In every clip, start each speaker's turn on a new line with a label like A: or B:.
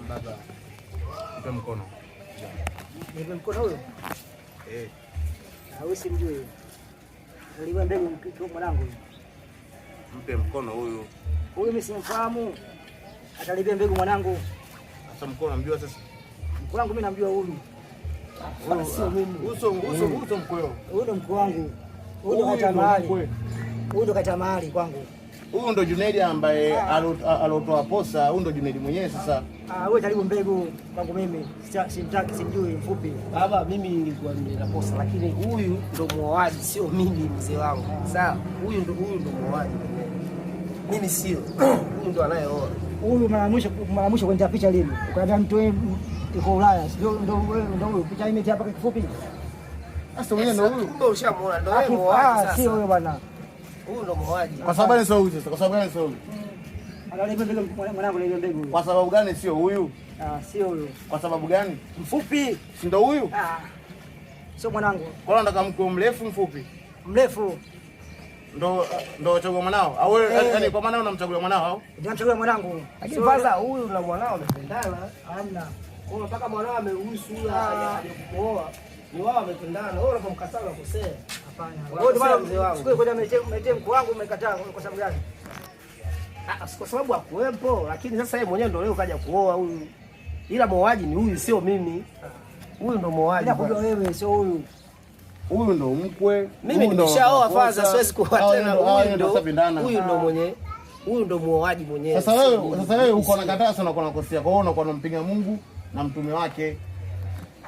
A: Baba. Mpe mkono.
B: Nipe mkono huyo? Wewe simjui. Aliwa mbegu kwa mwanangu.
A: Mpe mkono huyu.
B: Huyu mimi simfahamu. Atalibia mbegu mwanangu.
A: Sasa mkono namjua sasa.
B: Mkono wangu mimi namjua huyu.
A: Sio mimi. Uso mkono.
B: Huyu ndo mkono wangu. Huyu ndo kata mahali. Huyu ndo kata mahali kwangu.
A: Huyu ndo Junaid ambaye alotoa posa, huyu ndo Junaid mwenyewe sasa.
B: Wewe karibu mbegu kwangu mimi. Simtaki, simjui mfupi.
C: Baba mimi nilikuwa nina posa lakini huyu ndo muoaji sio mimi mzee wangu. Sawa? Huyu ndo muoaji. Mimi sio. Huyu ndo anayeoa.
B: Huyu mara mwisho kwenda picha lini? Ukaambia mtu wewe uko Ulaya. Ndo huyu picha imeti hapa kifupi.
C: Sasa wewe ndo huyu. Kumbe ushamuona ndo wewe muoaji sasa.
B: Sio wewe bwana.
C: Huyu ndo muoaji.
A: Kwa sababu gani sio huyu sasa? Kwa sababu gani sio huyu?
B: Analibia mbegu mwanangu, analibia mbegu.
A: Kwa sababu gani sio huyu?
B: Sio huyu.
A: Kwa sababu gani?
B: Mfupi.
A: Si ndo huyu?
B: Sio mwanangu.
A: Kwa nini nataka mkuu mrefu mfupi?
B: Mrefu.
A: Ndo chagua mwanao. Au yani kwa maana unamchagua mwanao au?
B: Ndio namchagua mwanangu.
C: Lakini kwanza huyu na mwanao wamependana.
B: Hamna.
C: Kwa mpaka mwanao ameruhusu huyu aje kuoa. Ni wao wamependana. Wewe unapomkataa unakosea.
B: Hapana. Wewe ndio mzee wangu. Siku kwenda umetea mkuu wangu umekataa kwa sababu gani?
C: Kwa sababu hakuwepo, lakini sasa yeye mwenyewe ndio leo kaja kuoa huyu. Ila muoaji ni huyu sio mimi. Huyu ndo muoaji.
B: Nakujua wewe sio huyu.
A: Huyu ndo mkwe.
C: Mimi nimeshaoa faza, siwezi kuoa tena. Huyu ndo mwenye. Huyu ndo muoaji mwenyewe.
A: Sasa wewe uko unakataa sana, uko unakosea. Kwa hiyo unakuwa unampinga Mungu na mtume wake.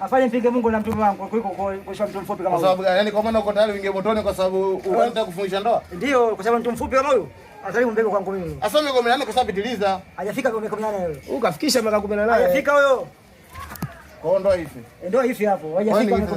B: Afanye mpinge Mungu na mtume wangu kuliko kwa mtu mfupi kama huyu.
A: Kwa sababu yani kwa maana uko tayari uingie motoni kwa sababu unataka kufungisha ndoa?
B: Ndio, kwa sababu mtu mfupi kama huyu. Atalimu mbegu kwangu mimi.
A: Asa miaka 18 kwa sababu pitiliza.
B: Hajafika kwa miaka 18 wewe.
C: Ukafikisha miaka 18.
B: Hajafika huyo.
A: Kwa ndoa hivi.
B: Ndio hivi hapo. Hajafika.